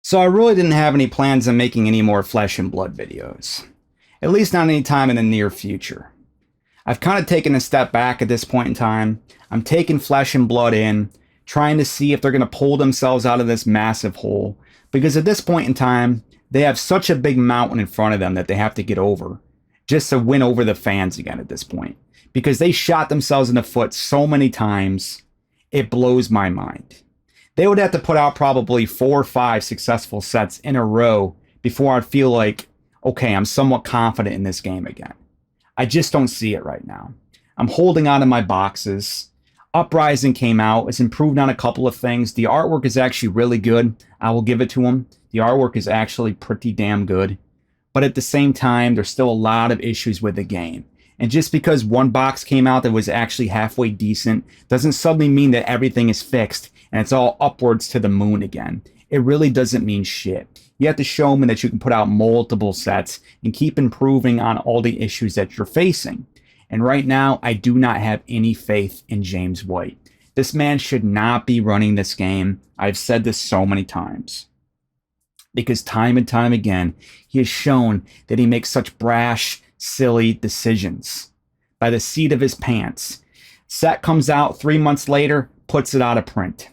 So I really didn't have any plans on making any more Flesh and Blood videos. At least not any time in the near future. I've kind of taken a step back at this point in time. I'm taking Flesh and Blood in, trying to see if they're going to pull themselves out of this massive hole. Because at this point in time, they have such a big mountain in front of them that they have to get over. Just to win over the fans again at this point. Because they shot themselves in the foot so many times, it blows my mind. They would have to put out probably 4 or 5 successful sets in a row before I'd feel like, okay, I'm somewhat confident in this game again. I just don't see it right now. I'm holding on to my boxes. Uprising came out. It's improved on a couple of things. The artwork is actually really good. I will give it to them. The artwork is actually pretty damn good. But at the same time, there's still a lot of issues with the game. And just because one box came out that was actually halfway decent doesn't suddenly mean that everything is fixed and it's all upwards to the moon again. It really doesn't mean shit. You have to show me that you can put out multiple sets and keep improving on all the issues that you're facing. And right now, I do not have any faith in James White. This man should not be running this game. I've said this so many times. Because time and time again, he has shown that he makes such brash, silly decisions by the seat of his pants. Set comes out 3 months later, puts it out of print.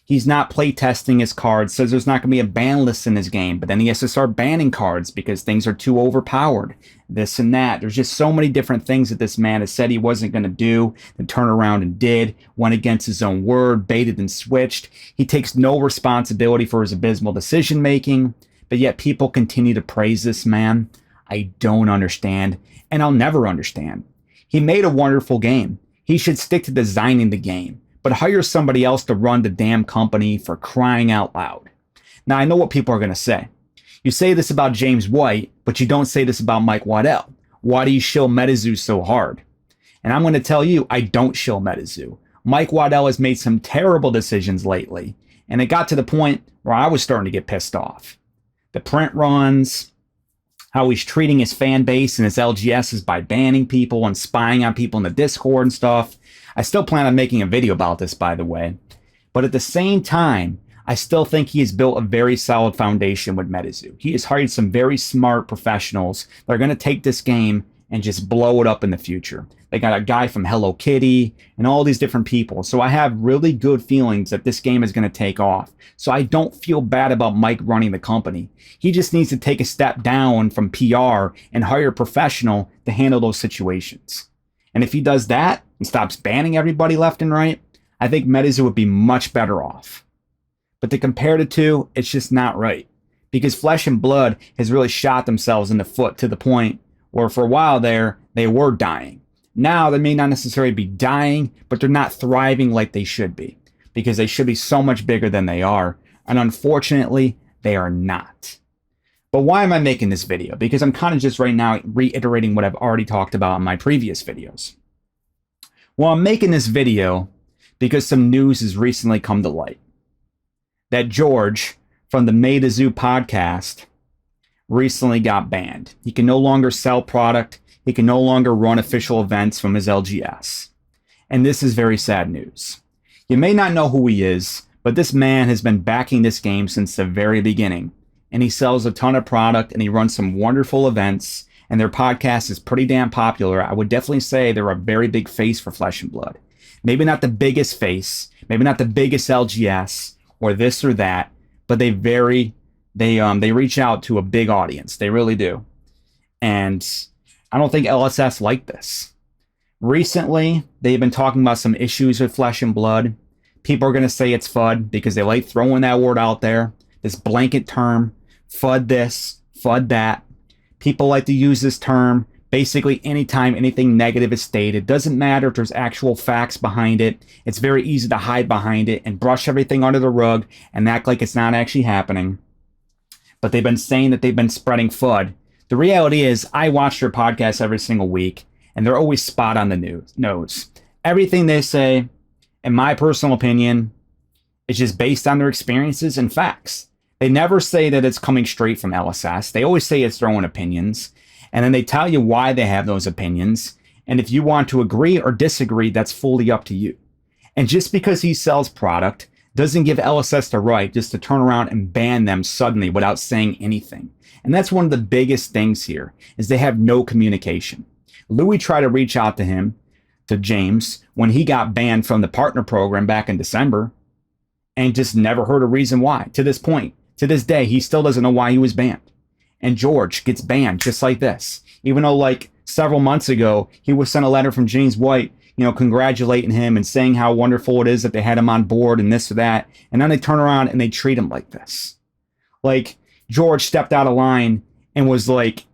He's not playtesting his cards, says there's not going to be a ban list in his game, but then he has to start banning cards because things are too overpowered. This and that. There's just so many different things that this man has said he wasn't going to do, then turned around and did, went against his own word, baited and switched. He takes no responsibility for his abysmal decision making, but yet people continue to praise this man. I don't understand, and I'll never understand. He made a wonderful game. He should stick to designing the game, but hire somebody else to run the damn company, for crying out loud. Now, I know what people are going to say. You say this about James White, but you don't say this about Mike Waddell. Why do you shill MetaZoo so hard? And I'm going to tell you, I don't shill MetaZoo. Mike Waddell has made some terrible decisions lately, and it got to the point where I was starting to get pissed off. The print runs, how he's treating his fan base and his LGSs by banning people and spying on people in the Discord and stuff. I still plan on making a video about this, by the way. But at the same time, I still think he has built a very solid foundation with MetaZoo. He has hired some very smart professionals that are going to take this game and just blow it up in the future. They got a guy from Hello Kitty and all these different people. So I have really good feelings that this game is going to take off. So I don't feel bad about Mike running the company. He just needs to take a step down from PR and hire a professional to handle those situations. And if he does that and stops banning everybody left and right, I think MetaZoo would be much better off. But to compare the two, it's just not right. Because Flesh and Blood has really shot themselves in the foot to the point where for a while there, they were dying. Now they may not necessarily be dying, but they're not thriving like they should be. Because they should be so much bigger than they are. And unfortunately, they are not. But why am I making this video? Because I'm kind of just right now reiterating what I've already talked about in my previous videos. Well, I'm making this video because some news has recently come to light. That George from the MetaZoo podcast recently got banned. He can no longer sell product. He can no longer run official events from his LGS. And this is very sad news. You may not know who he is, but this man has been backing this game since the very beginning. And he sells a ton of product and he runs some wonderful events. And their podcast is pretty damn popular. I would definitely say they're a very big face for Flesh and Blood. Maybe not the biggest face, maybe not the biggest LGS or this or that, but they reach out to a big audience. They really do. And I don't think LSS like this. Recently, they've been talking about some issues with Flesh and Blood. People are going to say it's FUD because they like throwing that word out there. This blanket term, FUD this, FUD that. People like to use this term basically anytime anything negative is stated. Doesn't matter if there's actual facts behind it. It's very easy to hide behind it and brush everything under the rug and act like it's not actually happening. But they've been saying that they've been spreading FUD. The reality is I watch their podcast every single week and they're always spot on the nose. Everything they say, in my personal opinion, is just based on their experiences and facts. They never say that it's coming straight from LSS. They always say it's their own opinions. And then they tell you why they have those opinions. And if you want to agree or disagree, that's fully up to you. And just because he sells product doesn't give LSS the right just to turn around and ban them suddenly without saying anything. And that's one of the biggest things here, is they have no communication. Louie tried to reach out to him, to James, when he got banned from the partner program back in December, and just never heard a reason why. To this point, to this day, he still doesn't know why he was banned. And George gets banned just like this, even though like several months ago, he was sent a letter from James White, congratulating him and saying how wonderful it is that they had him on board and this or that. And then they turn around and they treat him like this. Like George stepped out of line and was like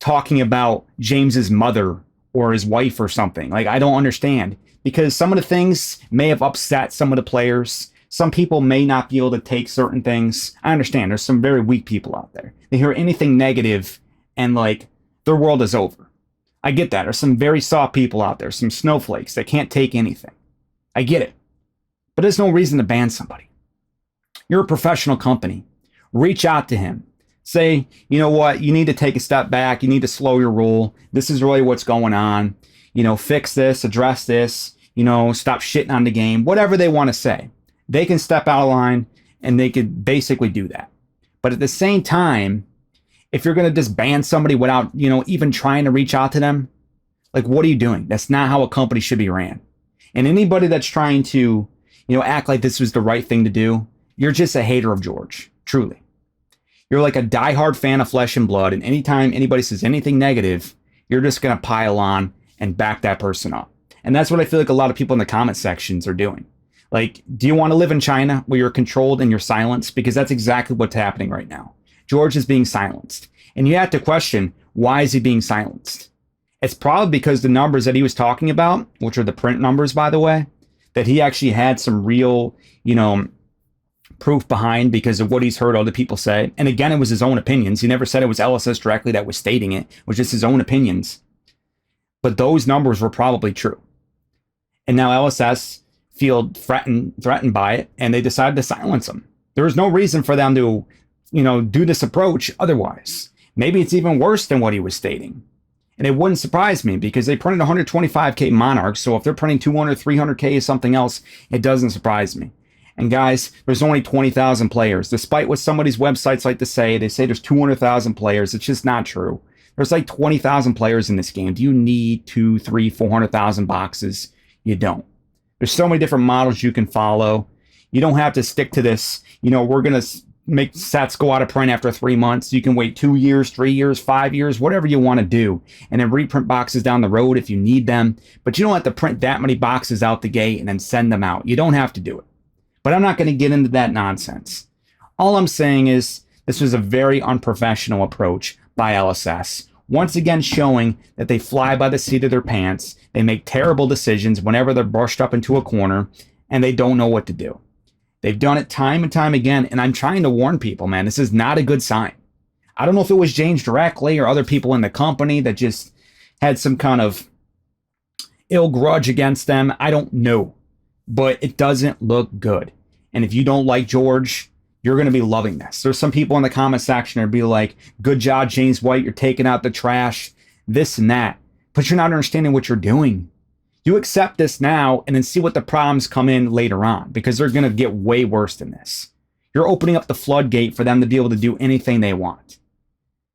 talking about James's mother or his wife or something. Like, I don't understand, because some of the things may have upset some of the players. Some people may not be able to take certain things. I understand there's some very weak people out there. They hear anything negative and like their world is over. I get that. There's some very soft people out there, some snowflakes that can't take anything. I get it. But there's no reason to ban somebody. You're a professional company. Reach out to him. Say, you know what? You need to take a step back. You need to slow your roll. This is really what's going on. Fix this, address this, stop shitting on the game. Whatever they want to say. They can step out of line and they could basically do that. But at the same time, if you're going to just ban somebody without, even trying to reach out to them, like, what are you doing? That's not how a company should be ran. And anybody that's trying to, act like this was the right thing to do, you're just a hater of George, truly. You're like a diehard fan of Flesh and Blood, and anytime anybody says anything negative, you're just going to pile on and back that person up. And that's what I feel like a lot of people in the comment sections are doing. Like, do you want to live in China where you're controlled and you're silenced? Because that's exactly what's happening right now. George is being silenced. And you have to question, why is he being silenced? It's probably because the numbers that he was talking about, which are the print numbers, by the way, that he actually had some real, proof behind because of what he's heard other people say. And again, it was his own opinions. He never said it was LSS directly that was stating it. It was just his own opinions. But those numbers were probably true. And now LSS feel threatened by it, and they decided to silence him. There was no reason for them to, do this approach otherwise. Maybe it's even worse than what he was stating. And it wouldn't surprise me because they printed 125K Monarchs. So if they're printing 200, 300K or something else, it doesn't surprise me. And guys, there's only 20,000 players. Despite what some of these websites like to say, they say there's 200,000 players. It's just not true. There's like 20,000 players in this game. Do you need 2, 3, 400,000 boxes? You don't. There's so many different models you can follow. You don't have to stick to this. We're going to make sets go out of print after 3 months. You can wait 2 years, 3 years, 5 years, whatever you want to do. And then reprint boxes down the road if you need them. But you don't have to print that many boxes out the gate and then send them out. You don't have to do it. But I'm not going to get into that nonsense. All I'm saying is this was a very unprofessional approach by LSS. Once again showing that they fly by the seat of their pants. They make terrible decisions whenever they're brushed up into a corner, and they don't know what to do. They've done it time and time again, and I'm trying to warn people, man, this is not a good sign. I don't know if it was James directly or other people in the company that just had some kind of ill grudge against them. I don't know, but it doesn't look good. And if you don't like George, you're going to be loving this. There's some people in the comment section that will be like, good job, James White, you're taking out the trash, this and that. But you're not understanding what you're doing. You accept this now and then see what the problems come in later on, because they're going to get way worse than this. You're opening up the floodgate for them to be able to do anything they want.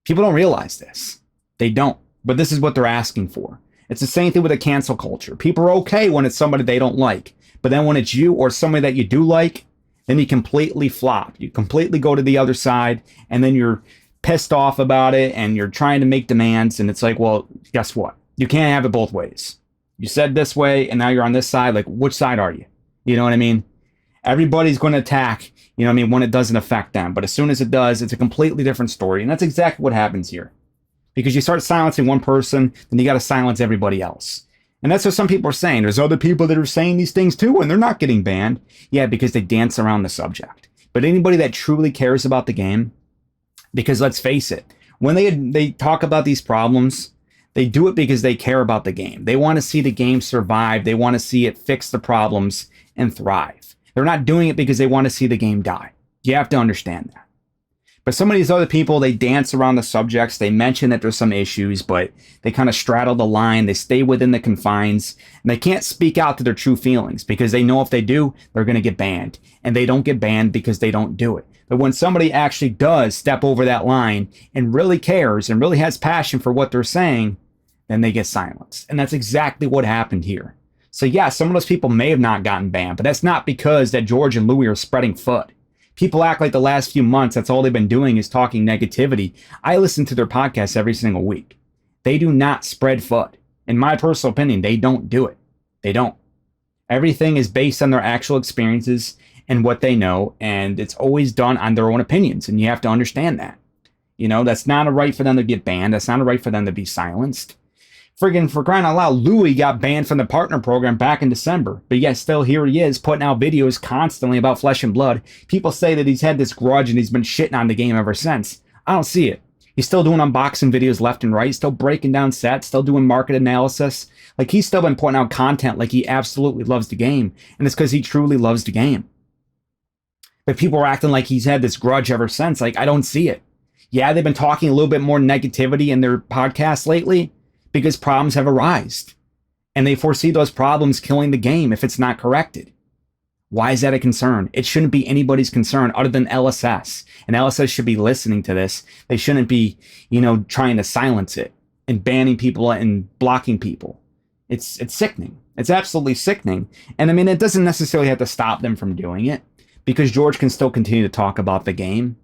People don't realize this. They don't. But this is what they're asking for. It's the same thing with the cancel culture. People are okay when it's somebody they don't like. But then when it's you or somebody that you do like, then you completely flop. You completely go to the other side, and then you're pissed off about it, and you're trying to make demands, and it's like, well, guess what? You can't have it both ways. You said this way, and now you're on this side. Like, which side are you? You know what I mean? Everybody's going to attack, when it doesn't affect them. But as soon as it does, it's a completely different story. And that's exactly what happens here. Because you start silencing one person, then you got to silence everybody else. And that's what some people are saying. There's other people that are saying these things too, and they're not getting banned. Yeah, because they dance around the subject. But anybody that truly cares about the game, because let's face it, when they talk about these problems, they do it because they care about the game. They want to see the game survive. They want to see it fix the problems and thrive. They're not doing it because they want to see the game die. You have to understand that. But some of these other people, they dance around the subjects. They mention that there's some issues, but they kind of straddle the line. They stay within the confines, and they can't speak out to their true feelings because they know if they do, they're going to get banned. And they don't get banned because they don't do it. But when somebody actually does step over that line and really cares and really has passion for what they're saying, then they get silenced. And that's exactly what happened here. So yeah, some of those people may have not gotten banned, but that's not because that George and Louie are spreading FUD. People act like the last few months, that's all they've been doing is talking negativity. I listen to their podcasts every single week. They do not spread FUD. In my personal opinion, they don't do it. They don't. Everything is based on their actual experiences and what they know, and it's always done on their own opinions, and you have to understand that. You know, that's not a right for them to get banned. That's not a right for them to be silenced. Friggin' for crying out loud, Louie got banned from the partner program back in December, but yet still here he is putting out videos constantly about Flesh and Blood. People say that he's had this grudge and he's been shitting on the game ever since. I don't see it. He's still doing unboxing videos left and right, still breaking down sets, still doing market analysis. Like, he's still been putting out content like he absolutely loves the game, and it's because he truly loves the game. But people are acting like he's had this grudge ever since. Like, I don't see it. Yeah, they've been talking a little bit more negativity in their podcasts lately, because problems have arisen, and they foresee those problems killing the game if it's not corrected. Why is that a concern? It shouldn't be anybody's concern other than LSS, and LSS should be listening to this. They shouldn't be, trying to silence it and banning people and blocking people. It's sickening. It's absolutely sickening. And I mean, it doesn't necessarily have to stop them from doing it, because George can still continue to talk about the game.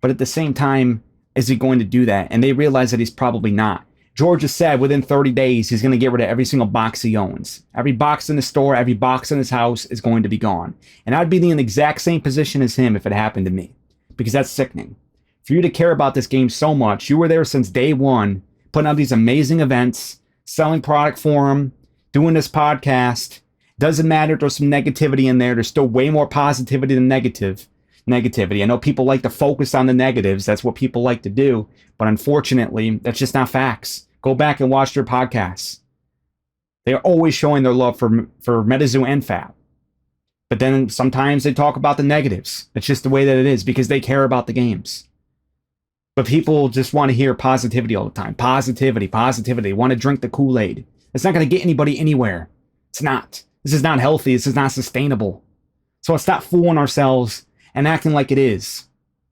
But at the same time, is he going to do that? And they realize that he's probably not. George has said within 30 days, he's going to get rid of every single box he owns. Every box in the store, every box in his house is going to be gone. And I'd be in the exact same position as him if it happened to me, because that's sickening. For you to care about this game so much, you were there since day one, putting out these amazing events, selling product for him, doing this podcast. Doesn't matter if there's some negativity in there. There's still way more positivity than negativity. I know people like to focus on the negatives. That's what people like to do. But unfortunately, that's just not facts. Go back and watch their podcasts. They're always showing their love for MetaZoo and Fab. But then sometimes they talk about the negatives. It's just the way that it is, because they care about the games. But people just want to hear positivity all the time. Positivity. They want to drink the Kool-Aid. It's not going to get anybody anywhere. It's not. This is not healthy. This is not sustainable. So let's stop fooling ourselves and acting like it is.